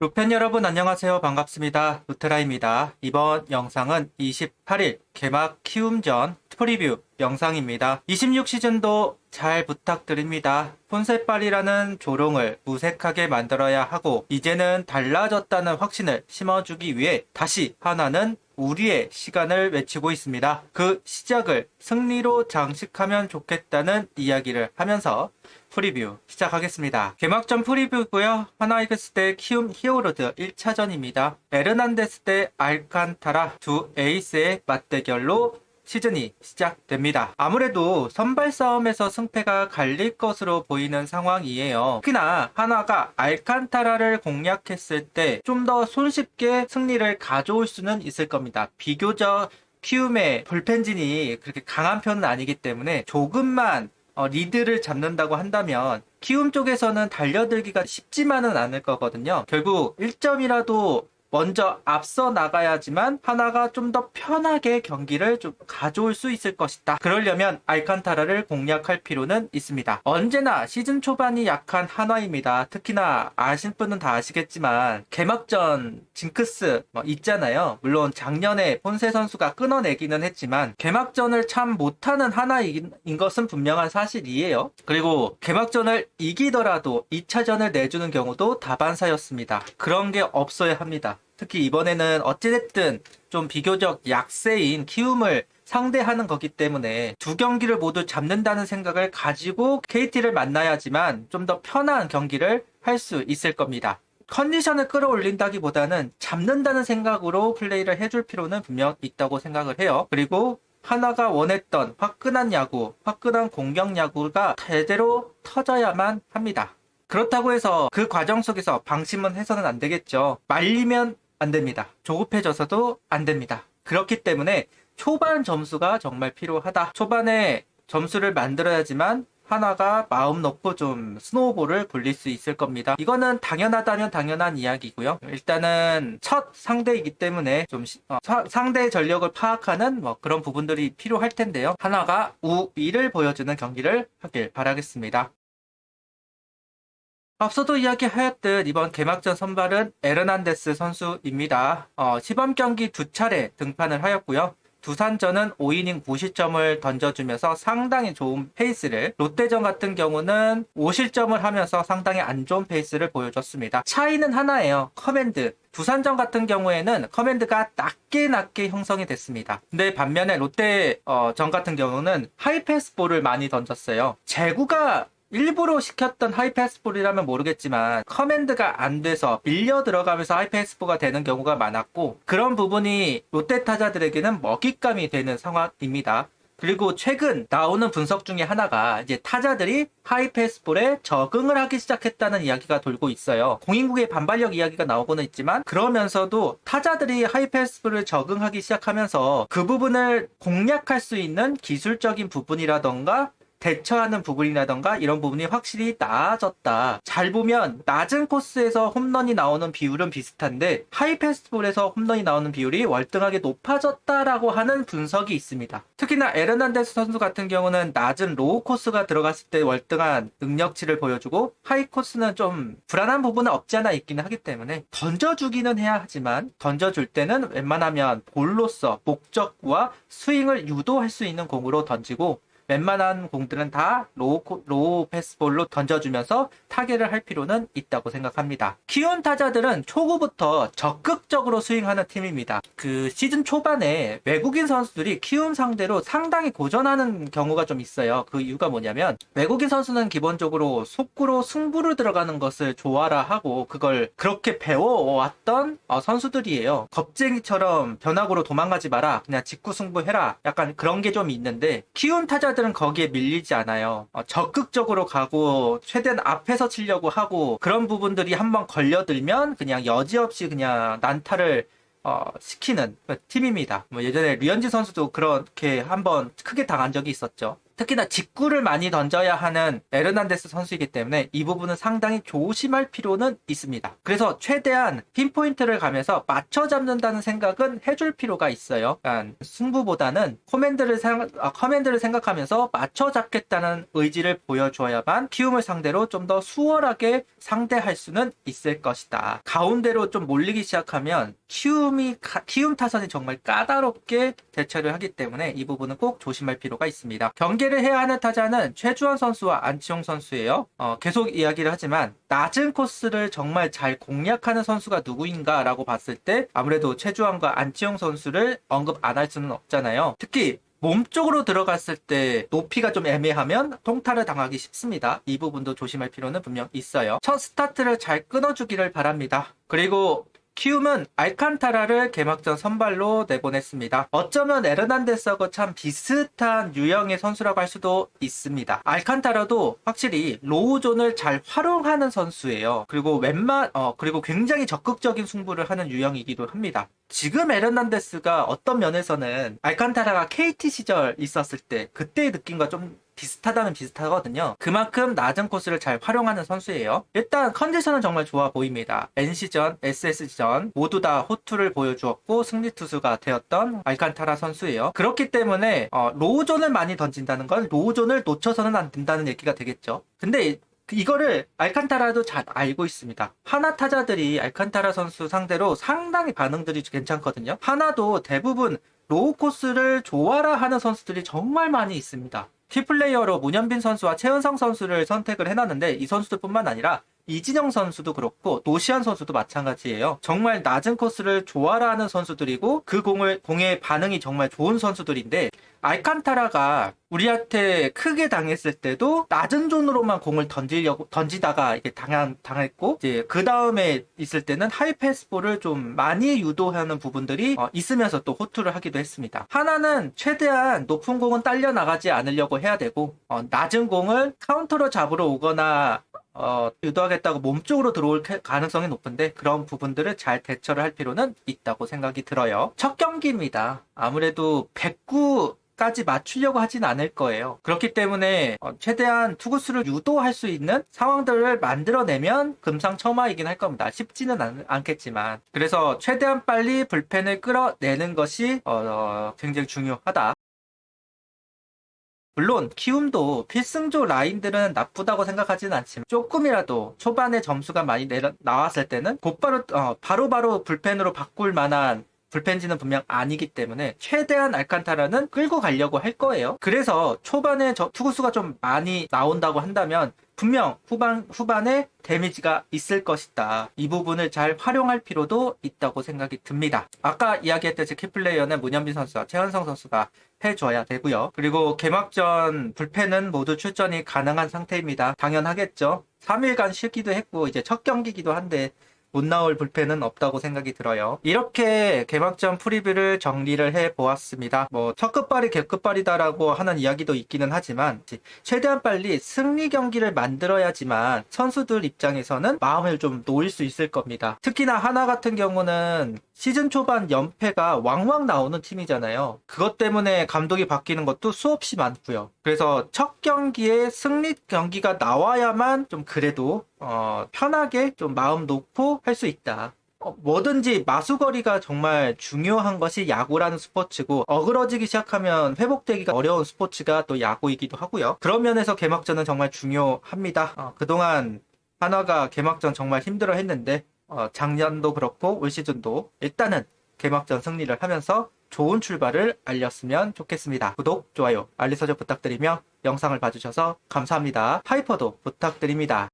루팬 여러분 안녕하세요. 반갑습니다. 루테라입니다. 이번 영상은 28일 개막 키움전 프리뷰 영상입니다. 26시즌도 잘 부탁드립니다. 폰셋발이라는 조롱을 무색하게 만들어야 하고 이제는 달라졌다는 확신을 심어주기 위해 다시 하나는 우리의 시간을 외치고 있습니다. 그 시작을 승리로 장식하면 좋겠다는 이야기를 하면서 프리뷰 시작하겠습니다. 개막전 프리뷰고요. 하나이글스 대 키움 히어로즈 1차전입니다. 에르난데스 대 알칸타라 두 에이스의 맞대결로 시즌이 시작됩니다. 아무래도 선발 싸움에서 승패가 갈릴 것으로 보이는 상황이에요. 특히나 하나가 알칸타라를 공략했을 때 좀 더 손쉽게 승리를 가져올 수는 있을 겁니다. 비교적 키움의 불펜진이 그렇게 강한 편은 아니기 때문에 조금만 리드를 잡는다고 한다면 키움 쪽에서는 달려들기가 쉽지만은 않을 거거든요. 결국 1점이라도 먼저 앞서 나가야지만 하나가 좀 더 편하게 경기를 좀 가져올 수 있을 것이다. 그러려면 알칸타라를 공략할 필요는 있습니다. 언제나 시즌 초반이 약한 한화입니다. 특히나 아신 분은 다 아시겠지만 개막전 징크스 있잖아요. 물론 작년에 폰세 선수가 끊어내기는 했지만 개막전을 참 못하는 하나인 것은 분명한 사실이에요. 그리고 개막전을 이기더라도 2차전을 내주는 경우도 다반사였습니다. 그런 게 없어야 합니다. 특히 이번에는 어찌됐든 좀 비교적 약세인 키움을 상대하는 거기 때문에 두 경기를 모두 잡는다는 생각을 가지고 KT를 만나야지만 좀 더 편한 경기를 할 수 있을 겁니다. 컨디션을 끌어올린다기보다는 잡는다는 생각으로 플레이를 해줄 필요는 분명 있다고 생각을 해요. 그리고 하나가 원했던 화끈한 야구, 화끈한 공격 야구가 제대로 터져야만 합니다. 그렇다고 해서 그 과정 속에서 방심은 해서는 안 되겠죠. 말리면 안 됩니다. 조급해져서도 안 됩니다. 그렇기 때문에 초반 점수가 정말 필요하다. 초반에 점수를 만들어야지만 하나가 마음 놓고 좀 스노우볼을 굴릴 수 있을 겁니다. 이거는 당연하다면 당연한 이야기고요. 일단은 첫 상대이기 때문에 좀 상대의 전력을 파악하는 그런 부분들이 필요할 텐데요. 하나가 우위를 보여주는 경기를 하길 바라겠습니다. 앞서도 이야기하였듯 이번 개막전 선발은 에르난데스 선수입니다. 시범 경기 2차례 등판을 하였고요. 두산전은 5이닝 무실점을 던져주면서 상당히 좋은 페이스를, 롯데전 같은 경우는 5실점을 하면서 상당히 안 좋은 페이스를 보여줬습니다. 차이는 하나예요. 커맨드. 두산전 같은 경우에는 커맨드가 낮게 형성이 됐습니다. 근데 반면에 롯데 전 같은 경우는 하이패스볼을 많이 던졌어요. 제구가 일부러 시켰던 하이패스볼이라면 모르겠지만 커맨드가 안 돼서 밀려 들어가면서 하이패스볼가 되는 경우가 많았고, 그런 부분이 롯데 타자들에게는 먹잇감이 되는 상황입니다. 그리고 최근 나오는 분석 중에 하나가 이제 타자들이 하이패스볼에 적응을 하기 시작했다는 이야기가 돌고 있어요. 공인국의 반발력 이야기가 나오고는 있지만, 그러면서도 타자들이 하이패스볼을 적응하기 시작하면서 그 부분을 공략할 수 있는 기술적인 부분이라던가 대처하는 부분이라던가 이런 부분이 확실히 나아졌다. 잘 보면 낮은 코스에서 홈런이 나오는 비율은 비슷한데 하이패스볼에서 홈런이 나오는 비율이 월등하게 높아졌다라고 하는 분석이 있습니다. 특히나 에르난데스 선수 같은 경우는 낮은 로우 코스가 들어갔을 때 월등한 능력치를 보여주고, 하이 코스는 좀 불안한 부분은 없지 않아 있기는 하기 때문에 던져주기는 해야 하지만 던져줄 때는 웬만하면 볼로서 목적과 스윙을 유도할 수 있는 공으로 던지고, 웬만한 공들은 다 로우 패스볼로 던져주면서 타겟을 할 필요는 있다고 생각합니다. 키움 타자들은 초구부터 적극적으로 스윙하는 팀입니다. 그 시즌 초반에 외국인 선수들이 키움 상대로 상당히 고전하는 경우가 좀 있어요. 그 이유가 뭐냐면, 외국인 선수는 기본적으로 속구로 승부를 들어가는 것을 좋아라 하고 그걸 그렇게 배워왔던 선수들이에요. 겁쟁이처럼 변화구로 도망가지 마라, 그냥 직구 승부해라, 약간 그런 게 좀 있는데 키움 타자 들은 거기에 밀리지 않아요. 적극적으로 가고 최대한 앞에서 치려고 하고, 그런 부분들이 한번 걸려들면 그냥 여지없이 그냥 난타를 시키는 팀입니다. 예전에 류현진 선수도 그렇게 한번 크게 당한 적이 있었죠. 특히나 직구를 많이 던져야 하는 에르난데스 선수이기 때문에 이 부분은 상당히 조심할 필요는 있습니다. 그래서 최대한 핀포인트를 가면서 맞춰 잡는다는 생각은 해줄 필요가 있어요. 그러니까 승부보다는 커맨드를 생각하면서 맞춰 잡겠다는 의지를 보여줘야만 키움을 상대로 좀 더 수월하게 상대할 수는 있을 것이다. 가운데로 좀 몰리기 시작하면 키움 타선이 정말 까다롭게 대처를 하기 때문에 이 부분은 꼭 조심할 필요가 있습니다. 경기를 해야 하는 타자는 최주환 선수와 안치홍 선수예요. 계속 이야기를 하지만 낮은 코스를 정말 잘 공략하는 선수가 누구인가 라고 봤을 때 아무래도 최주환과 안치홍 선수를 언급 안 할 수는 없잖아요. 특히 몸쪽으로 들어갔을 때 높이가 좀 애매하면 통타를 당하기 쉽습니다. 이 부분도 조심할 필요는 분명 있어요. 첫 스타트를 잘 끊어주기를 바랍니다. 그리고 키움은 알칸타라를 개막전 선발로 내보냈습니다. 어쩌면 에르난데스하고 참 비슷한 유형의 선수라고 할 수도 있습니다. 알칸타라도 확실히 로우존을 잘 활용하는 선수예요. 그리고 그리고 굉장히 적극적인 승부를 하는 유형이기도 합니다. 지금 에르난데스가 어떤 면에서는 알칸타라가 KT 시절 있었을 때 그때의 느낌과 좀 비슷하다면 비슷하거든요. 그만큼 낮은 코스를 잘 활용하는 선수예요. 일단 컨디션은 정말 좋아 보입니다. NC전, SS전 모두 다 호투를 보여주었고 승리 투수가 되었던 알칸타라 선수예요. 그렇기 때문에 로우존을 많이 던진다는 건 로우존을 놓쳐서는 안 된다는 얘기가 되겠죠. 근데 이거를 알칸타라도 잘 알고 있습니다. 하나 타자들이 알칸타라 선수 상대로 상당히 반응들이 괜찮거든요. 하나도 대부분 로우 코스를 좋아라 하는 선수들이 정말 많이 있습니다. 키플레이어로 문현빈 선수와 최은성 선수를 선택을 해놨는데 이 선수들뿐만 아니라 이진영 선수도 그렇고 노시안 선수도 마찬가지예요. 정말 낮은 코스를 좋아라 하는 선수들이고 그 공의 반응이 정말 좋은 선수들인데 알칸타라가 우리한테 크게 당했을 때도 낮은 존으로만 공을 던지다가 이게 당했고 이제 그 다음에 있을 때는 하이 패스볼을 좀 많이 유도하는 부분들이 있으면서 또 호투를 하기도 했습니다. 하나는 최대한 높은 공은 딸려 나가지 않으려고 해야 되고 낮은 공을 카운터로 잡으러 오거나 유도하겠다고 몸쪽으로 들어올 가능성이 높은데 그런 부분들을 잘 대처를 할 필요는 있다고 생각이 들어요. 첫 경기입니다. 아무래도 109까지 맞추려고 하진 않을 거예요. 그렇기 때문에 최대한 투구수를 유도할 수 있는 상황들을 만들어내면 금상첨화이긴 할 겁니다. 쉽지는 않겠지만 그래서 최대한 빨리 불펜을 끌어내는 것이 굉장히 중요하다. 물론 키움도 필승조 라인들은 나쁘다고 생각하지는 않지만 조금이라도 초반에 점수가 많이 나왔을 때는 곧바로 바로 불펜으로 바꿀 만한 불펜지는 분명 아니기 때문에 최대한 알칸타라는 끌고 가려고 할 거예요. 그래서 초반에 투구수가 좀 많이 나온다고 한다면 분명 후반에 데미지가 있을 것이다. 이 부분을 잘 활용할 필요도 있다고 생각이 듭니다. 아까 이야기했듯이 키플레이어는 문현빈 선수와 최은성 선수가 해줘야 되고요. 그리고 개막전 불펜은 모두 출전이 가능한 상태입니다. 당연하겠죠. 3일간 쉬기도 했고 이제 첫 경기이기도 한데 못 나올 불펜은 없다고 생각이 들어요. 이렇게 개막전 프리뷰를 정리를 해보았습니다. 첫 끝발이 개끝발이다라고 하는 이야기도 있기는 하지만 최대한 빨리 승리 경기를 만들어야지만 선수들 입장에서는 마음을 좀 놓을 수 있을 겁니다. 특히나 하나 같은 경우는 시즌 초반 연패가 왕왕 나오는 팀이잖아요. 그것 때문에 감독이 바뀌는 것도 수없이 많고요. 그래서 첫 경기에 승리 경기가 나와야만 좀 그래도 편하게 좀 마음 놓고 할 수 있다. 뭐든지 마수거리가 정말 중요한 것이 야구라는 스포츠고 어그러지기 시작하면 회복되기가 어려운 스포츠가 또 야구이기도 하고요. 그런 면에서 개막전은 정말 중요합니다. 그동안 한화가 개막전 정말 힘들어 했는데 작년도 그렇고 올 시즌도 일단은 개막전 승리를 하면서 좋은 출발을 알렸으면 좋겠습니다. 구독, 좋아요, 알림 설정 부탁드리며 영상을 봐주셔서 감사합니다. 하이퍼도 부탁드립니다.